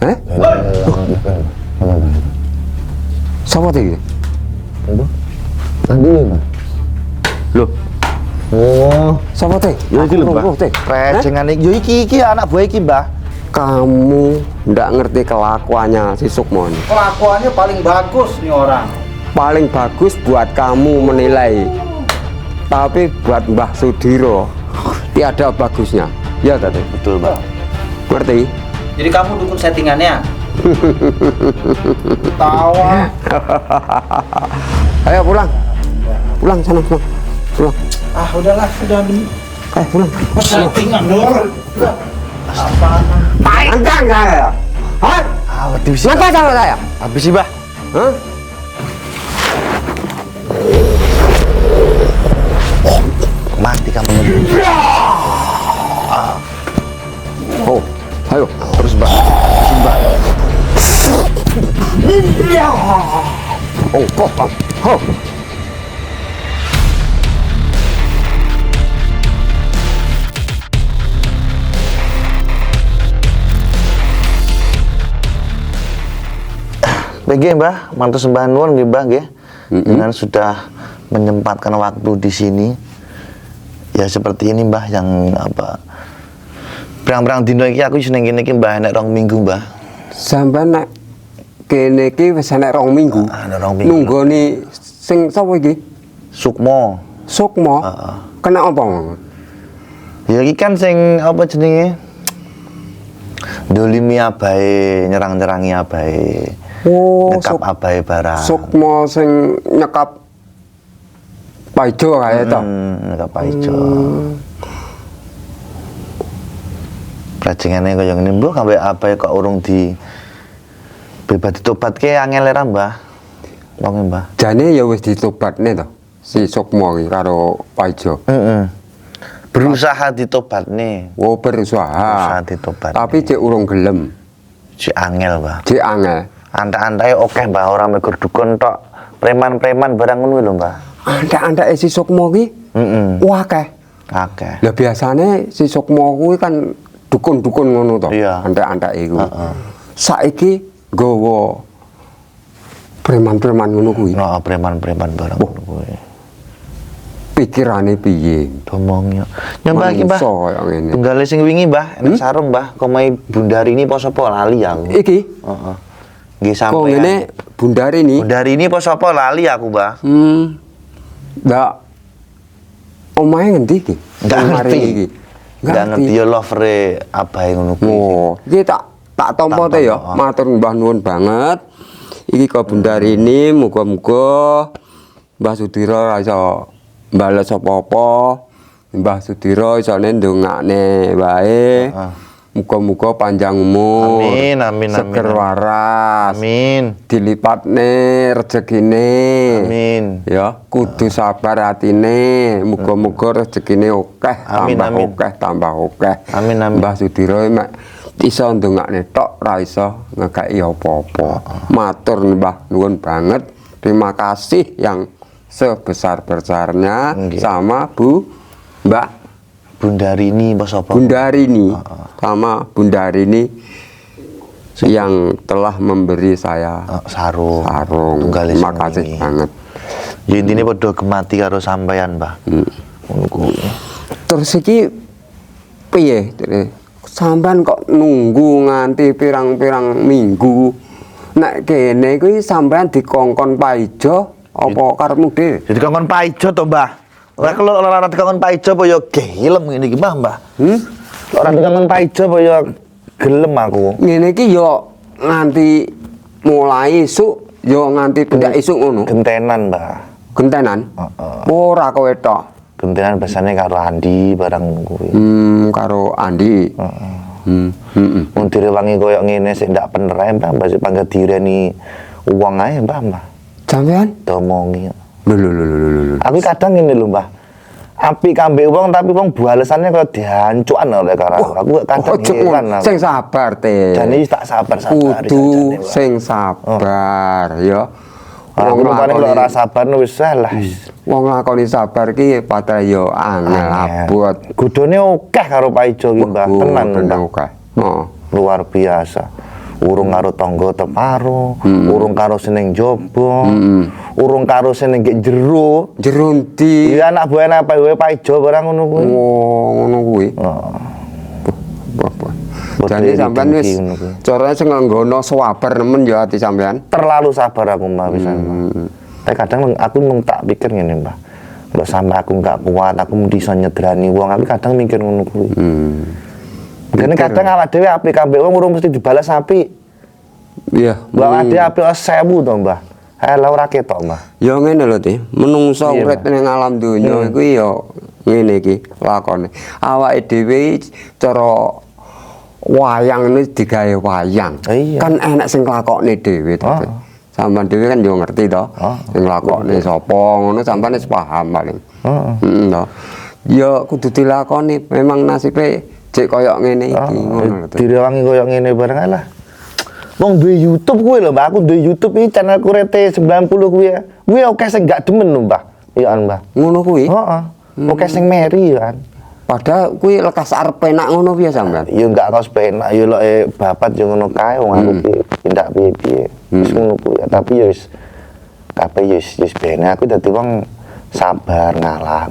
Eh? Sapa iki? Tadi nih, Mbak. Loh, Oh, sapa teh? ya iki lho, Aku Mbak. roh, teh. Rejengan iki. Yo iki anak buah iki, Mbah. Kamu ndak ngerti kelakuannya si Sukmo ini. Kelakuannya paling bagus nih orang. Paling bagus buat kamu menilai. Tapi buat Mbah Sudiro tiada bagusnya. Ya tadi. Betul, Mbak. Ngerti? Jadi kamu dukung settingannya? Tawa. Ayo pulang. Pulang sana, pulang. Pulang. Ah udahlah, sudah demi. Pulang. Settingan dong. Apaan? Enggak ya. Hah? Waduh sih. Ngapa sama saya? Habis sih, Mbah. Hah? Mati kamu. Oh, ayo. Terus, Mbak. Terus, Mbak. Oh, kok. Oh. Nggih, Mbah, mantu sembah nuwun nggih, Mbah nggih. Dengan sudah menyempatkan waktu di sini. Ya seperti ini, Mbah, yang apa? Berang-berang dino iki aku seneng kene iki, Mbah, nek 2 minggu, Mbah. Sampai nek kene iki wis enek 2 minggu. Nek 2 minggu. Nunggoni sing sapa iki? Sukmo. Sukmo. Kena apa? Ya iki kan sing apa jenenge? Dolimi abahe, nyerang-nyerangi abahe. Oh, Nekap abahe barang. Sukmo sing nyekap Paijo kae to. Nekap ijo. Rajengane kaya ngene, Mbah, sampe abahe kok urung di bebas ditobatke angel era, Mbah. Wong Mbah. Jane ya wis ditobatne to. Si Sukmo iki karo Paijo. Berusaha ditobatne. Oh, berusaha. Ditobat. Tapi cek urung gelem. Si angel, Mbah. Cek angel. Anta-antae oke, Mbah, ora megur dukun tok. Preman-preman barang ngono lho, Mbah. Anda-anda si Sukmo ki. Wah akeh. Akeh. Lah biasane si Sukmo kuwi kan dukun-dukun ngono to. Iya. Anda-anda iku. Saiki nggawa preman-preman ngono kuwi. Nah, preman-preman barang ngono kuwi. Pikirane piye? Domongnya. Nyembah iki, Mbah. Manungsa kaya ngene. Tunggale sing wingi, Mbah, enek sarung, Mbah. Komahe Bundari ini apa sapa lali aku. Iki Heeh. Nggih kok sampeyan. ngene Bundari ini. Bundari ini apa sapa lali aku, Mbah. Ndak omahe ngendi iki? Nggak Omare ngerti. iki. Nggak ngerti ya lovere abahe ngono kuwi. Oh, iki tak tampa teh ya. Matur Mbah nuwun banget. Iki kok Bundari ini muga-muga Mbah Sudiro ra iso mbales apa-apa. Mbah Sudiro isone ndongakne wae. Muga-muga panjang umur. Amin, amin, Seger amin. waras. Amin. Dilipatne rezekine. Amin. Ya, kudu sabar atine. Muga-muga rezekine akeh, Amin, tambah amin. akeh, tambah akeh. Amin, amin. Mbah Sudiro mek iso ndongakne tok ra iso ngekeki apa-apa. Matur Mbah nuwun banget. Terima kasih yang sebesar-besarnya Nggih. sama Mbak Bundarini apa sapa? Bundarini sama Bundarini yang telah memberi saya Sarung. sarung. Tunggale Terima sing kasih wingi. banget. Ya intine padha gemati karo sampeyan, Mbah. Ngono kuwi. Terus iki piye? Sampean kok nunggu nganti pirang-pirang minggu? Nek kene kuwi sampean dikongkon Paijo apa karepmu dhewe? Jadi kongkon paijo to, Mbah. Ora kalau ora dikongkon paijo apa ya gelem ngene iki, Mbah. Ora dikongkon paijo apa ya gelem aku. Ngene iki yo nganti mulai esuk yo nganti pendak esuk ngono. Gentenan, Mbah. Gentenan? Ora kowe tok. Gentenan biasanya karo Andi barang ngono kuwi. Karo Andi. Mun direwangi koyo ngene sik ndak bener ae, Mbah. Mbah sik pangkat direni uang ae, Mbah. Sampean? Domongi. Lho. Aku kadang ngene lho, Mbah. Apik kambe wong tapi wong balesannya kaya dihancukan oleh karo aku. Kadang heran aku. Sing sabar teh. Jane tak sabar-sabar. Kudu sing sabar ya. Wong paling ora sabar wis salah. Wong lakoni sabar ki padha ya angel abot. Gudone akeh karo Paijo ki, Mbah. Tenan, Mbah. akeh. Oh. Luar biasa. Urung karo tangga teparo, urung karo seneng jaba, urung karo seneng gek jero. Jero ndi? Iya anak buah apa wae paijo barang ngono kuwi. Oh, ngono kuwi. Heeh. Wah. Jadi sampean wis carane sing nganggono sabar nemen ya ati sampean. Terlalu sabar aku Mbak pisan. Tapi kadang aku mung tak pikir ngene Mbak. Kalau sampai aku nggak kuat, aku mesti iso nyedrani wong, aku kadang mikir ngono kuwi. Karena kadang awak dhewe apik kabeh wong urung mesti dibalas apik. Iya. Mbak ade apik 1000 to Mbah. Lah ora ketok Mbah. Ya ngene lho Ti, menungso Iya, urip ning alam donya iku ya ngene iki lakone. Awake dhewe cara wayang ini digawe wayang. Iya. Kan enak sing nglakokne dhewe to. Ti. Sampeyan dhewe kan yo ngerti to. Sing nglakokne sapa ngono sampeyan wis paham paling. Heeh. To. Ya kudu dilakoni, memang nasibe cek koyok ngene iki ngono lho. Ti. Direwangi koyo ngene bareng alah. Wong duwe YouTube kuwi lho Mbak, aku duwe YouTube iki channelku rete 90 kuwi ya. Kuwi oke sing gak demen lho Mbah. Iya kan Mbah. Ngono kuwi. Heeh. Oke sing meri ya kan. Padahal kuwi lekas arep penak ngono piye sampean? Ya enggak kaos penak, ya lek babat yo ngono kae wong aku ki tindak piye-piye. Wis ngono kuwi, tapi ya wis kabeh ya wis bene aku dadi wong sabar ngalah.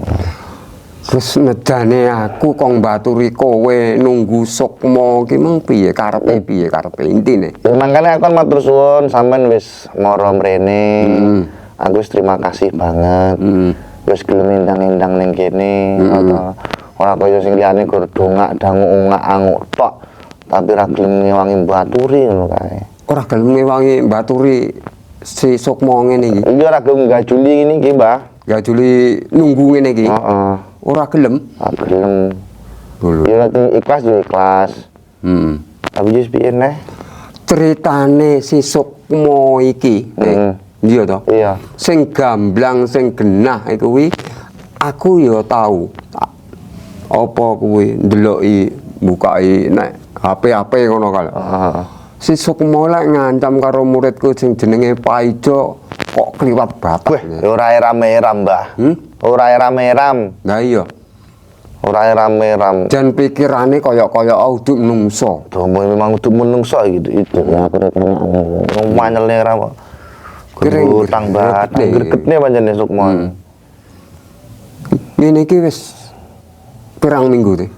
Terus ngedane aku kong baturi kowe nunggu sukma ki meng piye karepe intine. Ya makane aku kan matur suwun sampean wis mara mrene. Aku wis terima kasih banget. Wis gelem endang-endang ning kene atau ora kaya sing liyane gur dongak dangu-ungak anguk tok. Tapi ra gelem ngewangi baturi ngono kae. Ora gelem ngewangi baturi si sukma ngene iki. Iya ra gelem gajuli ngene iki, Mbah. Gajuli nunggu ngene iki. Heeh. Ora gelem. Ra gelem. Dulu. Ya nek ikhlas ya ikhlas. Tapi wis piye neh? Ceritane si sukma iki, iya to? Iya. Sing gamblang sing genah iku kuwi aku ya tahu. Apa kuwi ndeloki bukai nek HP ngono kae. Heeh. Si Sukma lek ngancam karo muridku sing jenenge Paijo kok kliwat batak. Weh, ora eram-eram, Mbah. Ora eram-eram. Lah iya. Ora eram-eram. Jan pikirane kaya-kaya uduk menungso. Domo memang untuk menungso gitu itu ya aku ngomong manyelne ra kok. Kering Utang batang gregetne pancene Sukma. Ngene iki wis pirang minggu teh?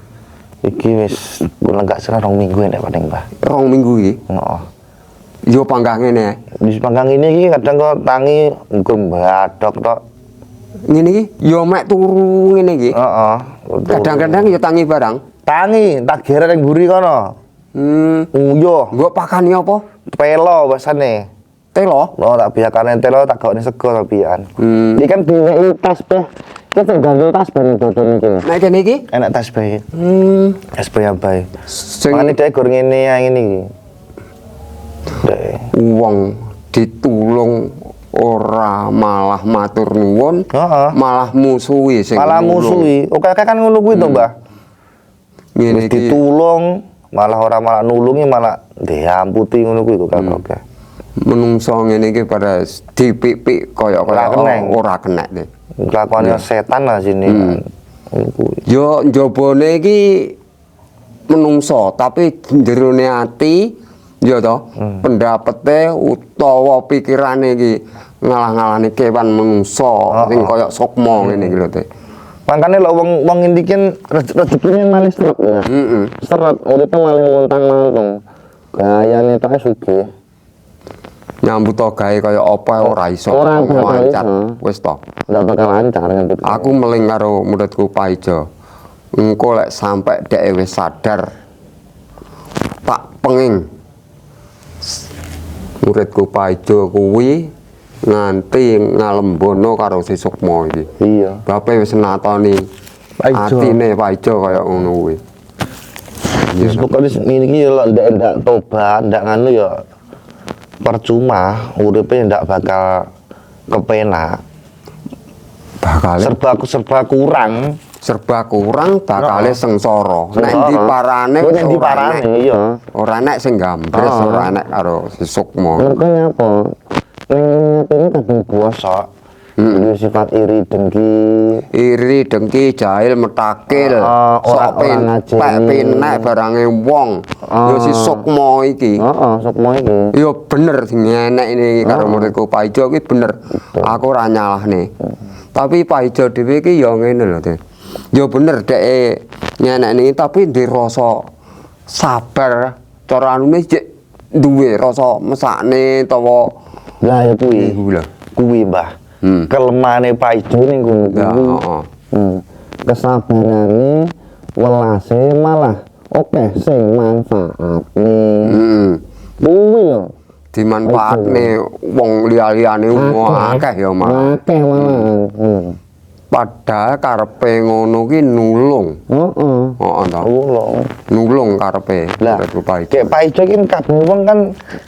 Iki wis bulan gak serah 2 minggu nek paling Mbah. 2 minggu iki. Heeh. Yo panggah ngene. Wis panggang ini iki kadang kok tangi engko mbadok tok. Ngene iki yo mek turu ngene iki. Heeh. Kadang-kadang yo tangi barang. Tangi tak geret ning mburi kono. Uyuh. Mbok pakani apa? Pelo basane. Telo. Oh, tak biakane telo tak gawne sego tak biakan. Iki kan diweki tas beh. Kita gantung tas bareng dodon iki. Nek kene iki? Enak tas bae. Tas bae bae. Sing Mane dhek gur ngene ya ngene iki. Dhek. wong ditulung ora malah matur nuwun, Heeh. malah musuhi sing Malah nulung. musuhi. Oke kan ngono kuwi to, Mbah. Ngene Wis iki ditulung, malah ora malah nulungi malah diamputi ngono kuwi kok oke. menungso ngene iki pada dipipik kaya-kaya Ora keneng. ora kenek deh. Kelakuannya setan lah sini kan. Ngono kuwi. Yo njabane iki menungso, tapi jerone ati ya to, pendapete utawa pikirane iki ngalah-ngalahne kewan menungso sing kaya Sukma ngene iki lho teh. Makane lho wong indikin rezekine malah seret ya. Seret uripe malah montang-mantung. Gayane tok sugih. Nyambut to gawe kaya apa ora iso. Ora bakal lancar. iso. Wis to. Ndak bakal lancar nyambut. Aku meling karo muridku Paijo. Engko lek sampe dhek wis sadar tak penging muridku Paijo kuwi nganti ngalembono karo si Sukma iki. Iya. Bape wis natoni Paijo. atine Paijo kaya ngono kuwi. Wis pokoke ngene iki lho ndak tobat, ndak nganu ya percuma, uripe ndak bakal kepenak. Bakale Serba kurang, bakale sengsara. Nek Sengsara. diparane Nek ora diparane, enek. iya. Ora enek sing gambres, ora enek karo si Sukma. Mereka apa? Ning ini kadung bosok. Itu sifat iri, dengki. Iri, dengki, jahil, metakil, sok pek pinek barange wong. Ya si Sukma iki. Heeh, Sukma iki. Ya bener sing enek ini karo muridku Pak Ijo iki bener. Aku ora nyalahne. Tapi Pak Ijo dhewe iki ya ngene lho, Dek. Ya bener dhek nyenekne tapi ndek rasa sabar. Cara anune jek duwe rasa mesakne utawa Lah ya kuwi. iku lho. Kuwi, Mbah. Kelemahane Pak Ijo ning ngono Ya, kuwi. heeh. Kesabarane welase malah oke sing manfaatne. Kuwi lho. Dimanfaatne wong liya-liyane akeh ya malah. Akeh malah. Padahal karepe ngono ki nulung. Heeh. Heeh ta. Nulung. Nulung karepe. Lah, muridku Pak Ijo. kayak Pak Ijo kan kabeh wong kan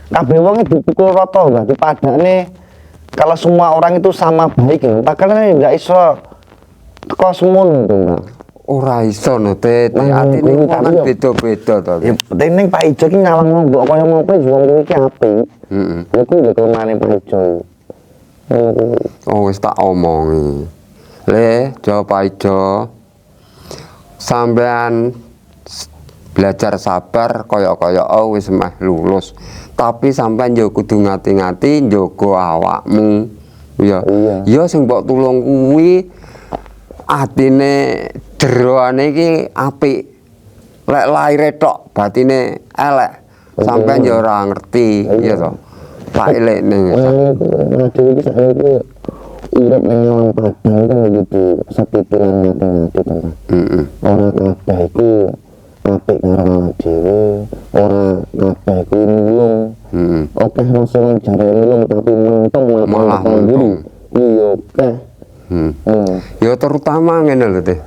kabeh wong dipukul rata enggak dipadane kalau semua orang itu sama baik ya, makanya enggak iso teko semono to, Mbak. Ora iso no Teh. Nah, Atine kuwi wong kan tapi yo- beda-beda to. Ya penting ning Pak Ijo ki nyawang mbok kaya ngopo wong iki apik. Heeh. Ya kuwi lho kelemahane Pak Ijo. Ngono kuwi. Oh wis tak omongi. Le, Jo Pak Ijo. Sampean belajar sabar kaya-kaya wis meh lulus. Tapi sampean yo kudu ngati-ngati njaga awakmu. Ya. Iya. Ya sing mbok tulung kuwi atine jeroane iki apik. Lek laire tok batine elek. Sampean yo ora ngerti, ya to. Tak elekne. Waduh iki saiki urip ning Long Padang kan begitu setitilan ngati-ngati to. Heeh. Ora kabeh iku apik karo awake dhewe, ora kabeh iku nulung. Heeh. Oke rasa wong jare nulung tapi mentung Malah malah mentung. Iya oke. Ya terutama ngene lho Teh.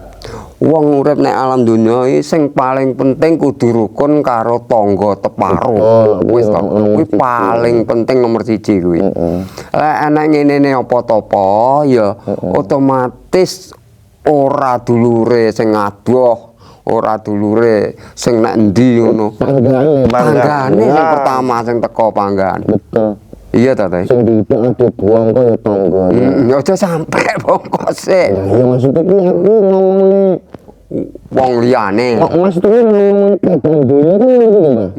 Wong urip nek alam donya iki sing paling penting kudu rukun karo tangga teparo. Betul, Wis to. nomor Kuwi siji. paling penting nomor 1 kuwi. Lek ana ngene apa-apa ya otomatis ora dulure sing adoh, ora dulure sing nek endi ngono. Panggane sing pertama sing teko panggan. Betul. Iya ta Teh? Sing didik ade buang kaya tangga. Ya aja sampe bongkose Lah ya maksudnya ki aku ngomong wong liyane. kok maksudnya ngomong kadang dunia kan gitu Mbak.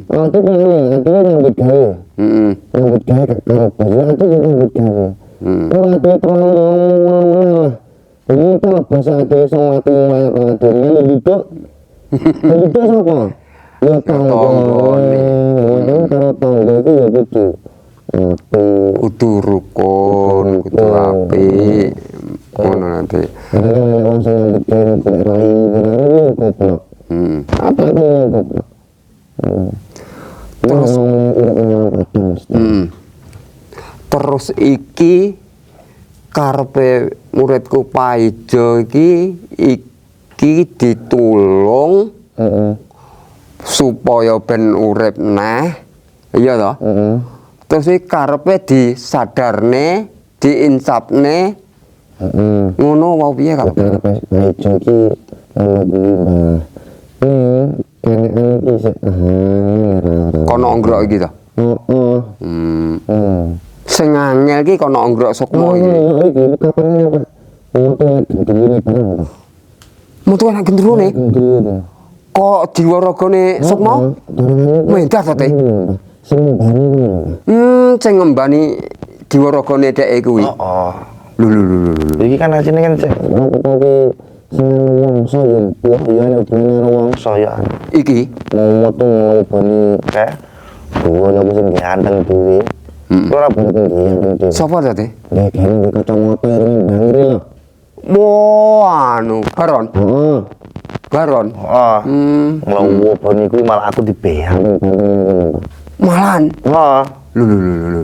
Aku kan artinya nyambut gawe. Heeh. Nyambut gawe karo bahasa itu nyambut gawe. Ora ada terlalu ngomong. Ini tuh bahasa ada sing mati ada ngene gitu. Itu sapa? Ya tanggane. Ngomong karo tangga itu ya gitu. Kudu rukun, kudu apik. Ngono nanti. Kadang wong sing nyambut gawe golek rai ngono goblok. Apa itu goblok? Terus Terus iki karepe muridku Pak Ijo iki ditulung supaya ben urip neh. Iya toh? Terus iki karepe disadarne, diinsapne. Ngono mau piye karepe? Ijo ki ono kuwi Mbah. Kenekan ki sik Kono nggrok iki to. Heeh. Sing angel ki kono nggrok Sukma iki. Iki kapan Pak? Mutu gendruwo bareng. Mutu anak gendruwo ne. Gendruwo. Kok diwaragane Sukma? Mendah to Teh. Sing mbani ngono. Sing ngembani diwaragane dheke kuwi. Oh. Lho. Iki kan asine kan sing opo ki sing wongso ya buah ya nek hubungane karo wongso ya. Iki Metu ngobani kae. Dua aku sing ganteng dhewe. Ora bener ganteng dhewe. sapa to Teh? Nek gene kacamata ireng bangri lho. Wah, anu Baron. Heeh. Baron. Ah. Ngobani kuwi malah aku dibeang. Malahan. Heeh. Lho.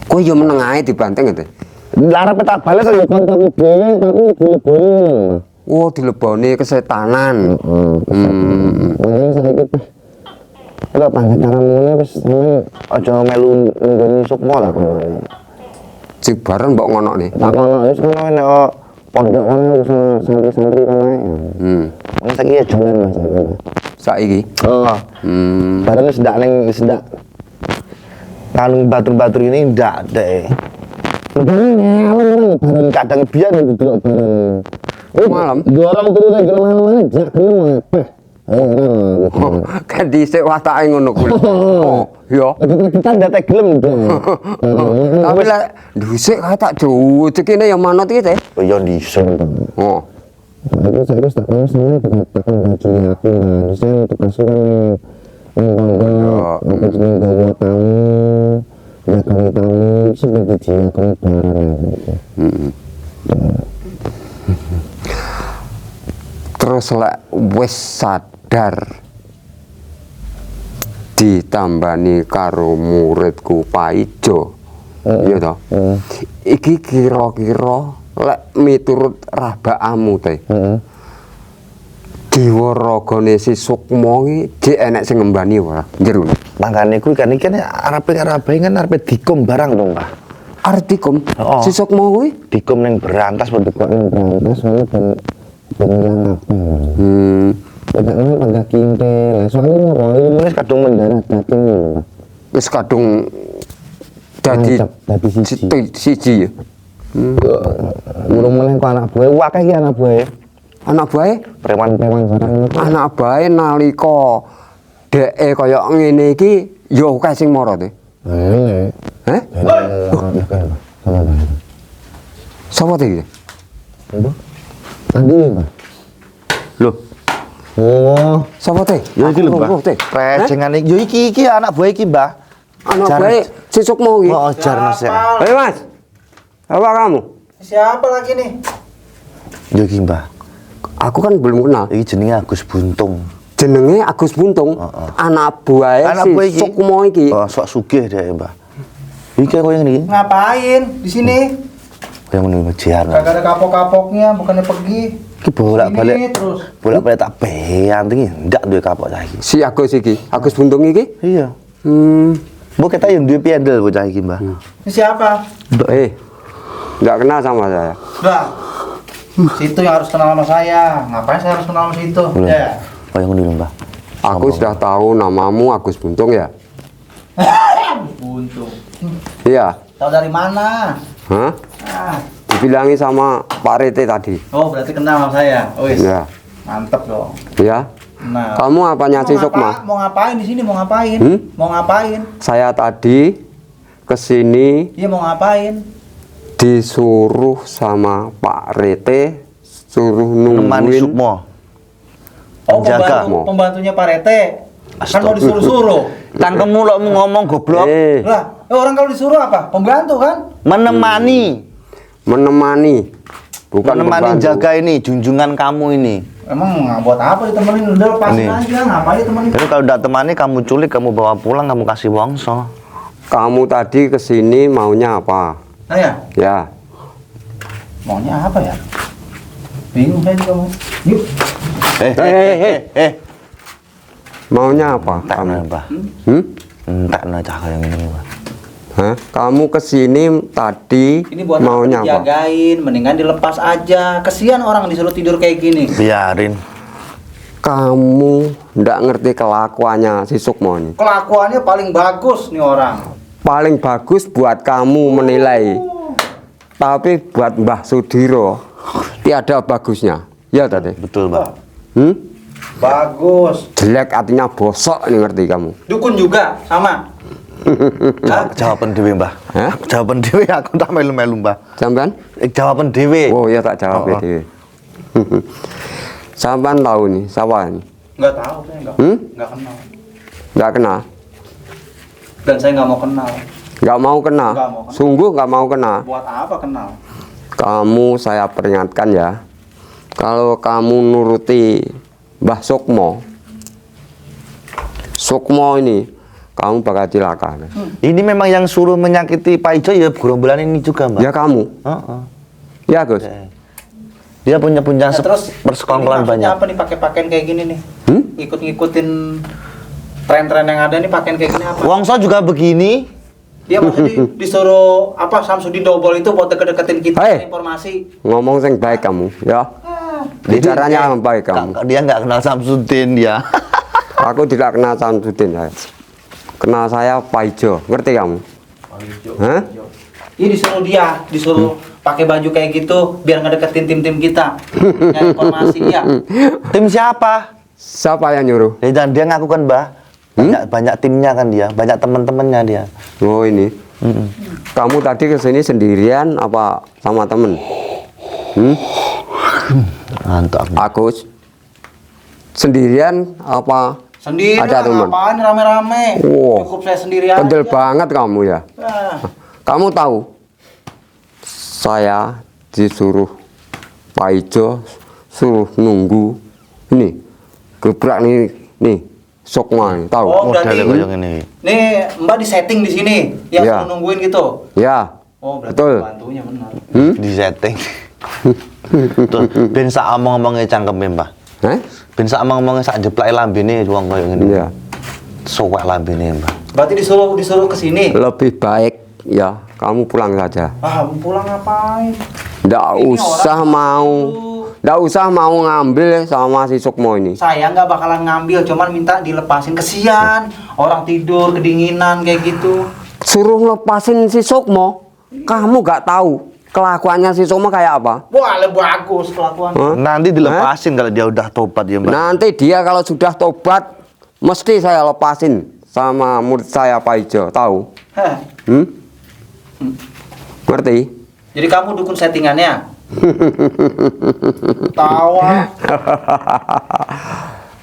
Kok yo meneng ae dibanteng Teh. Lara petak bales ya kancaku dhewe tapi dileboni. Oh, dileboni kesetanan. Makanya saiki kalau tangga cara mulai wis sampean aja melu nggone Sukma lah. Cik Baron mbok ngono ne. Tak ono wis ngono nek pondok kono wis santri-santri kono ae. Wong saiki ya jalan Mas. Saiki. Heeh. Bareng sedak ning sedak. Kalung batur-batur ini ndak dek. Kadang biar duduk bareng. Malam. Dua orang turun lagi kemana-mana, jak gelem apa? Kan dhisik watake ngono kuwi. Oh, ya. Kita ndak gelem dong. Tapi lah dhisik kae tak rezekine ya manut iki teh. Oh ya dhisik. Oh. Aku saya tak mau sama dikatakan gaji aku kan. Saya tugas kan aku jeneng gawe tamu. Ya kami tamu sebagai dia kami barang. Terus lek wis sadar ditambani karo muridku Paijo. Iya toh? Iki kira-kira lek miturut rabakamu teh. Dewa ragane si Sukma iki jek enek sing ngembani ora jero. Makane kuwi kan iki arepe kan arepe dikom barang dong, Pak. Artikum Oh. si Sukma kuwi Dikom ning berantas padha kok ning berantas soalnya ben ilang apa. Padahal pada kintel, soalnya ngomong ini kadung mendarat daging lho. wis kadung dadi Dadi siji. siji ya. Urung meneh kok anak buah, akeh iki anak buah. Anak bae Preman-preman barang ngono. anak bae nalika dheke kaya ngene iki ya akeh sing mara teh. Ini. Heh? Sapa teh iki? Tadi nih, Pak. Lho, Oh, sapa teh? ya iki lho, Aku Mbah. roh, teh. Prejengan iki. Yo iki anak buah iki, Mbah. Anak Jar- bae si Sukma iki. Oh, Jarnos ya. Hei Mas. Apa kamu? Siapa lagi nih? Yo iki, Mbah. Aku kan belum kenal. Iki jenenge Agus Buntung. Jenenge Agus Buntung. Anak buahe Anak si buah iki. Sukma iki. Oh, sok sugih dia, Mbah. Iki koyo ngene iki. Ngapain di sini? Koyo ngene Jar. Kagak ada kapok-kapoknya, bukannya pergi. Iki bolak-balik. Ini terus. Bolak-balik tak bean iki ndak duwe kapok cah iki. Si Agus iki. Agus Buntung iki. Iya. Mbok kita yang duwe piendel bocah iki, Mbah. Ini siapa? Enggak kenal sama saya. Udah. Situ yang harus kenal sama saya. Ngapain saya harus kenal sama situ? Ya. Koyo ngene lho, Mbah. Aku sudah tahu namamu Agus Buntung ya. Buntung. Iya. Tahu dari mana? Hah? Ah. Dibilangi sama Pak Rete tadi. Oh, berarti kenal sama saya. Wis. Ya. Mantep dong. Ya. Nah. Kamu apanya si Sukma? Mau ngapain di sini? Mau ngapain? Mau ngapain? Saya tadi kesini Iya mau ngapain? disuruh sama Pak Rete suruh Nemani nungguin. Sukma. Oh, Penjaga. pembantunya Pak Rete. Kan mau disuruh-suruh. Tangkemmu lo mau ngomong goblok. Lah, orang kalau disuruh apa? Pembantu kan? Menemani. Bukan Menemani pembantu. jaga ini, junjungan kamu ini. Emang nggak buat apa ditemenin? Udah lepasin Ini. aja, ngapain ditemenin? Jadi kalau udah temani kamu culik, kamu bawa pulang, kamu kasih wongso. Kamu tadi kesini maunya apa? Nah ya, Ya. maunya apa ya? Bingung saya juga mau. Yuk, Maunya apa? Tak Kamu? nambah. Hmm? Tak cah kayak gini, Mbah. Hah? Kamu kesini tadi ini buat maunya apa apa? dijagain? Mendingan dilepas aja. Kesian orang disuruh tidur kayak gini. Biarin. Kamu ndak ngerti kelakuannya si Sukma ini. Kelakuannya paling bagus nih orang. Paling bagus buat kamu menilai. Tapi buat Mbah Sudiro tiada bagusnya. Ya tadi. Betul, Mbah. Bagus. Jelek artinya bosok nih ngerti kamu. Dukun juga sama. Jawaban dewe, Mbah. Hah? Jawaban dewe aku tak melu-melu, Mbah. Sampean? Jawaban dewe. Oh ya tak jawab Oh. dhewe. Sampean tahu nih, siapa ini? Nggak tahu saya nggak kenal. Nggak kenal. Dan saya nggak mau kenal. Nggak mau kenal. Nggak mau kenal. Sungguh nggak mau kenal. Buat apa kenal? Kamu saya peringatkan ya. Kalau kamu nuruti Mbah Sukma ini kamu bakal celaka. Ini memang yang suruh menyakiti Pak Ijo ya gerombolan ini juga, Mbak. Ya kamu. Heeh. Ya Gus. Dia punya Terus persekongkolan ini banyak. maksudnya apa nih pakai pakaian kayak gini nih? Ngikut-ngikutin tren-tren yang ada nih pakaian kayak gini apa? Wongso juga begini. Dia maksudnya disuruh apa Samsudin Dobol itu buat deket-deketin kita Hei. informasi. Ngomong sing baik kamu, ya. Bicaranya yang baik kamu. Dia nggak kenal Samsudin dia. Aku tidak kenal Samsudin saya. Kenal saya Pak Ijo, ngerti kamu? Pak Ijo. Hah? Ini disuruh pakai baju kayak gitu biar ngedeketin tim-tim kita. Nyari informasi ya. Tim siapa? Siapa yang nyuruh? Ya, dan dia ngaku kan, Mbah. Banyak timnya kan dia, banyak teman-temannya dia. Oh ini. Kamu tadi kesini sendirian apa sama temen? Mantap. Agus. Sendirian apa? Sendiri ada teman? ngapain rame-rame? Wow. Cukup saya sendiri aja. Pendel banget kamu ya. Nah, Kamu tahu? Saya disuruh Pak Ijo suruh nunggu ini gebrak nih Sukma nih, tahu? oh berarti Modalnya kayak ini. nih Mbak di setting di sini yang Ya. suruh nungguin gitu. Ya. Oh berarti Betul. bantunya benar. Di setting. Tuh, ben sak omong-omongnya cangkeme, Mbah. Ben sak omong-omongnya sak jeplake lambene wong koyo ngene. Iya. Sowek lambene, Mbah. Berarti disuruh ke sini. Lebih baik ya kamu pulang saja. Ah, pulang ngapain? Nggak Ini usah orang mau, dulu. nggak usah mau ngambil sama si Sukmo ini. Saya nggak bakalan ngambil, cuman minta dilepasin, kesian. Orang tidur kedinginan kayak gitu. Suruh lepasin si Sukmo, kamu nggak tahu kelakuannya si Sukmo kayak apa? Wah, bagus kelakuan. Hah? Nanti dilepasin kalau dia udah tobat ya, Mbah. Nanti dia kalau sudah tobat, mesti saya lepasin sama murid saya Pak Ijo, tahu? Heh. Ngerti? Jadi kamu dukun settingannya? Tawa.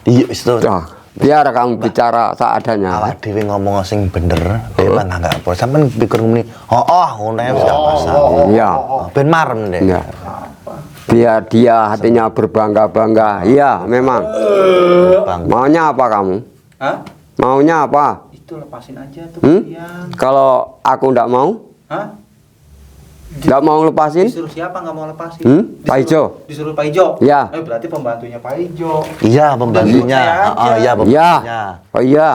Iya, itu. Dah, biar kamu bicara seadanya. Awak dhewe ngomong sing bener, emang enggak apa. Sampeyan pikir ngene, oh, ngono ae wis gak masalah. Iya. Ben marem deh. Iya. Biar dia hatinya berbangga-bangga. Iya, memang. Bang. Maunya apa kamu? Hah? Maunya apa? Itu lepasin aja tuh Hmm? kalian. Kalau aku ndak mau, Hah? ndak mau lepasin? Disuruh siapa nggak mau lepasin? Pak Ijo. Disuruh Pak Ijo? Ya. Berarti pembantunya Pak Ijo. Iya, pembantunya. Udah, ikut saya Oh, aja. iya Iya. pembantunya. Oh iya.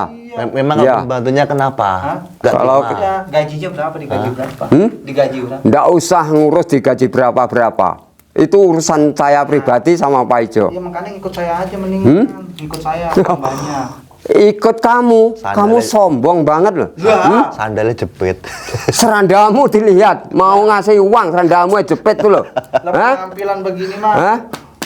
Memang Iya. pembantunya kenapa? Hah? Gak Kalau- terima. Ya, gajinya berapa? Digaji berapa? Digaji berapa? Ndak usah ngurus digaji berapa-berapa. Itu urusan saya pribadi sama Pak Ijo. Ya makanya ikut saya aja mendingan. Ikut saya tambahnya. Ikut kamu, Sandalnya- kamu sombong banget loh. Ya. Sandalnya jepit. Serandamu dilihat, mau ngasih uang, serandamu jepit tuh loh. Lah, Hah? penampilan begini mah. Hah?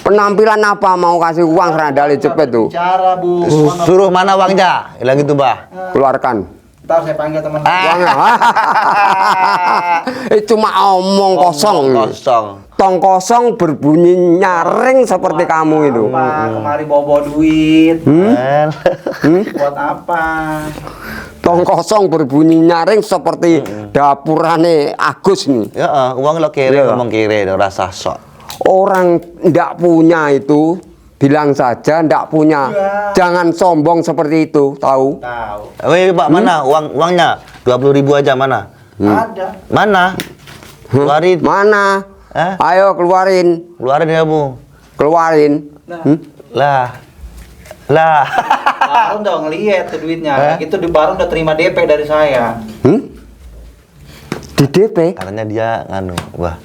Penampilan apa mau kasih uang serandali jepit tuh? Bicara, Bu. Suruh mana uangnya? Hilang itu, Mbah. Keluarkan. Ntar saya panggil teman. Uangnya. Cuma omong kosong. Kosong. Tong kosong berbunyi nyaring seperti kamu itu. Apa? Kemari bawa duit. Men. Buat apa? Tong kosong berbunyi nyaring seperti dapurane Agus nih. Ya, uang lo kiri Iya. ngomong kiri, rasa sok. Orang ndak punya itu bilang saja ndak punya. Ya. Jangan sombong seperti itu, tahu? Tahu. Weh, Pak, mana uangnya? 20.000 aja mana? Ada. Mana? Keluarin. Mana? Hah? Ayo keluarin, Keluarin kamu. keluarin. Nah. Lah. Lah. Baru udah ngeliat tuh duitnya. Itu di baru udah terima DP dari saya. Di DP? Katanya dia nganu, wah,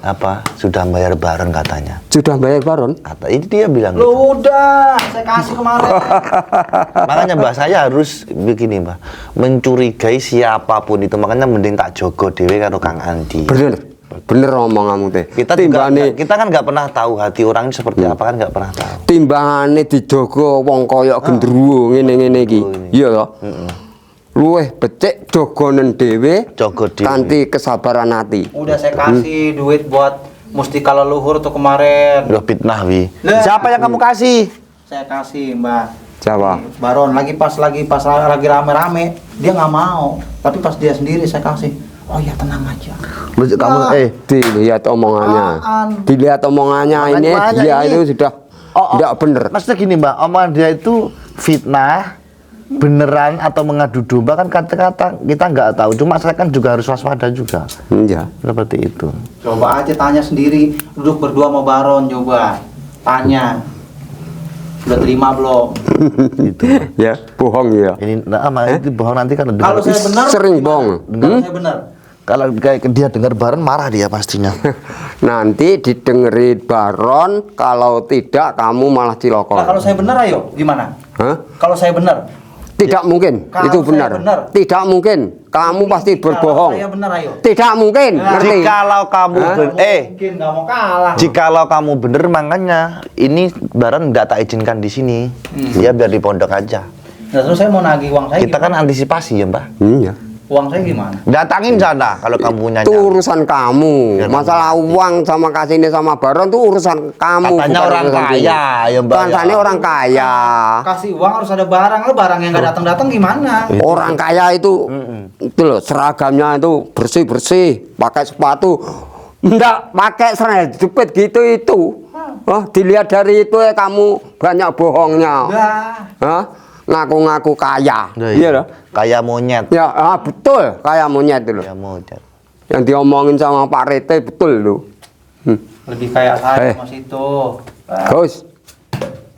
Apa? sudah bayar baron katanya. Sudah bayar baron? Kata ini dia bilang gitu. Lu udah, saya kasih kemarin. Makanya Mbak saya harus begini Mbak, mencurigai siapapun itu, makanya mending tak jogo dewe karo Kang Andi. Bener omonganmu teh. Kita juga kita kan nggak pernah tahu hati orang ini seperti apa, kan nggak pernah tahu. timbangane dijogo wong koyok gendruwo ngene-ngene iki. Iya toh? Luweh becik jogonen dhewe Jogo dhewe. kanthi kesabaran hati. Udah saya kasih duit buat Mustika Leluhur tuh kemarin. Udah fitnah wi. Lah. Siapa yang kamu kasih? Saya kasih, Mbak. Jawa. Baron lagi rame-rame, dia nggak mau. Tapi pas dia sendiri saya kasih. Oh ya tenang aja. Lu kamu Dilihat omongannya. Apaan? Dilihat omongannya ini Makanya dia ini. itu sudah tidak bener. Maksudnya gini Mbak, omongan dia itu fitnah, beneran atau mengadu domba kan kata-kata kita nggak tahu. Cuma saya kan juga harus waspada juga. Iya. Seperti itu. Coba aja tanya sendiri, duduk berdua sama Baron coba. Tanya. Udah terima belum? Gitu. Ya, bohong ya. Ini itu bohong nanti kan Kalau saya benar, Sering gimana? bohong. Kalau saya benar. Kalau kayak dia dengar baron marah dia pastinya. Nanti didengerin baron, kalau tidak kamu malah Nah, cilokol. kalau saya benar ayo, gimana? Hah? Kalau saya benar, Tidak mungkin, Kalau itu saya benar. benar. Tidak mungkin, kamu pasti Kalau berbohong. saya benar, ayo. Tidak mungkin, Nah, ngerti? Jikalau kamu Hah? Mungkin nggak mau kalah. jikalau kamu bener, makanya ini barang nggak tak izinkan di sini. Ya biar di pondok aja. Nah, terus saya mau nagih uang saya. Kita kan gimana? antisipasi ya, Mbah. Iya. Uang saya gimana? Datangin sana kalau kamu punya. Itu urusan kamu. Ya, Masalah uang sama kasih ini sama Baron itu urusan kamu. Katanya bukan orang urusan kaya, dia. ya, Mbak, Katanya ya. orang kaya. Kasih uang harus ada barang. Lo barang yang nggak datang-datang gimana? Orang kaya itu loh, seragamnya itu bersih-bersih, pakai sepatu. Enggak pakai seragam jepit gitu itu. Oh, dilihat dari itu ya kamu banyak bohongnya. Udah. Hah? Ngaku-ngaku kaya. Iya, Iya loh. Kayak monyet. Ya, betul, kayak monyet itu loh. Kayak monyet. Yang diomongin sama Pak Rete betul loh. Lebih kayak saya Eh. mas itu. Gus,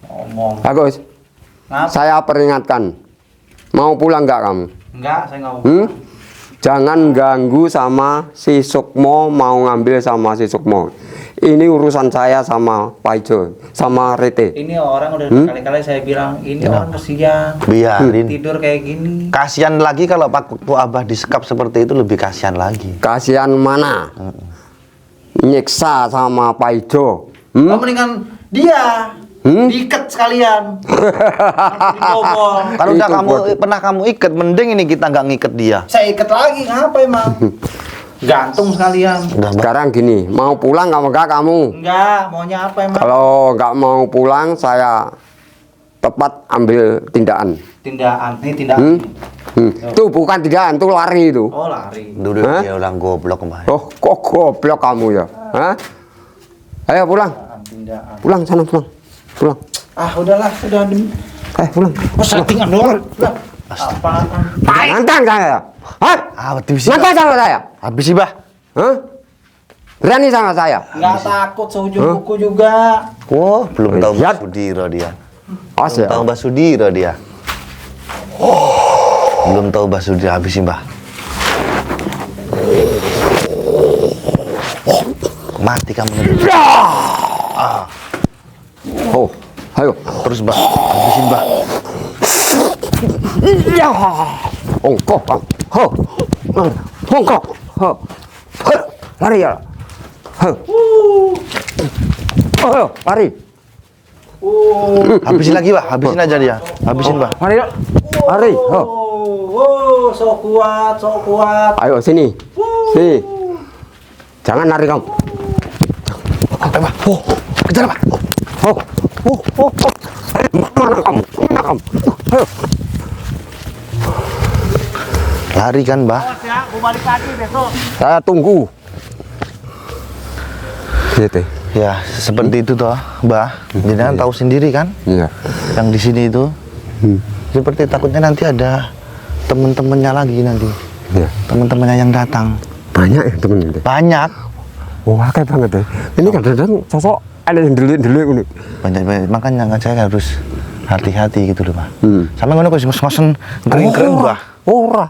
Ngomong. bagus. Kenapa? Saya peringatkan. Mau pulang nggak kamu? Enggak, saya nggak mau. Jangan ganggu sama si Sukmo, mau ngambil sama si Sukmo. Ini urusan saya sama Pak Ijo, sama Rete. Ini orang udah berkali-kali saya bilang, ini orang kesian. Biarin. Tidur kayak gini. Kasihan lagi kalau Pak Abah disekap seperti itu, lebih kasihan lagi. Kasihan mana? Nyiksa sama Pak Ijo. Oh, mendingan dia diikat sekalian. Dibobol. Kan udah Itu kamu buat- pernah kamu ikat, mending ini kita nggak ngikat dia. Saya ikat lagi, ngapa emang? Gantung sekalian. Udah, Mbah. Sekarang gini, mau pulang nggak enggak kamu? Enggak, maunya apa emang? Kalau nggak mau pulang, saya tepat ambil tindakan. Tindakan, ini tindakan. Itu bukan tindakan, itu lari itu. Oh, lari. Dulu Hah? dia ulang goblok kemarin. Oh, kok goblok kamu ya? Hah? Ayo pulang, Tindakan. pulang sana pulang, pulang. Ah, udahlah, sudah. Pulang. Oh, settingan doang. Udah. Apaan? Nantang saya. Hah? Habis sih, Nantang sama saya. habis sih, Bah. Hah? Berani sama saya? Nggak takut seujung kuku juga. Wah, belum tahu Mbah Lihat. Sudiro dia. Awas Belum ya. tahu Mbah Sudiro dia. Belum tahu Mbah Sudiro, habis sih, Mbah. Mati kamu nanti. Oh, ayo. Terus, Mbah. Habisin, Mbah. Ya. Ongkok. Ho. Ongkok. Ho. Ho. Lari ya. Ho. Oh, lari. Habisin lagi, Mbah. Habisin aja dia. Habisin, Mbah. Lari ya. Lari. Ho. Oh, sok kuat, sok kuat. Ayo sini. Sini. Jangan lari kamu. Apa, Mbah? Oh, kejar, Mbah. Oh. Oh, oh, oh. Mana kamu? Mana kamu? Ayo. Lari kan, Mbah? Ya, mau balik lagi besok. Saya tunggu. Gitu. Ya, seperti itu toh, Mbah. Jadi kan tahu sendiri kan, Iya. yang di sini itu. Seperti takutnya nanti ada temen-temennya lagi nanti. Iya. Temen-temennya yang datang. Banyak ya temen itu. Banyak. Wah, kayak banget deh. Ini kadang-kadang sosok ada yang delik-delik ini. Banyak. Makanya kan saya harus hati-hati gitu loh, Mbah. Sama ngono kok ngos-ngosen Oh, keren-keren, Mbah. Ora.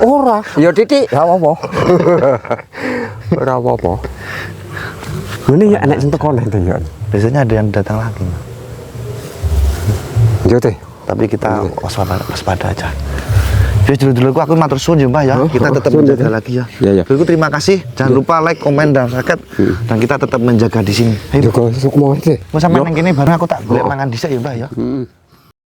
Ora. Ya titik, gak apa-apa. Ora apa-apa. Ini ya enak sentuh konek tuh ya. Biasanya ada yang datang lagi, Mbah. Yo teh. Tapi kita waspada aja. Jadi dulu aku matur suwun ya, Mbah ya. Oh, Kita tetap suwun, menjaga ya. lagi ya. Iya, iya. Dulu terima kasih. Jangan lupa like, komen dan subscribe. Dan kita tetap menjaga di sini. Ayo, Jaga sukmo teh. mau sama nang kene bareng aku tak golek mangan dhisik ya, Mbah ya.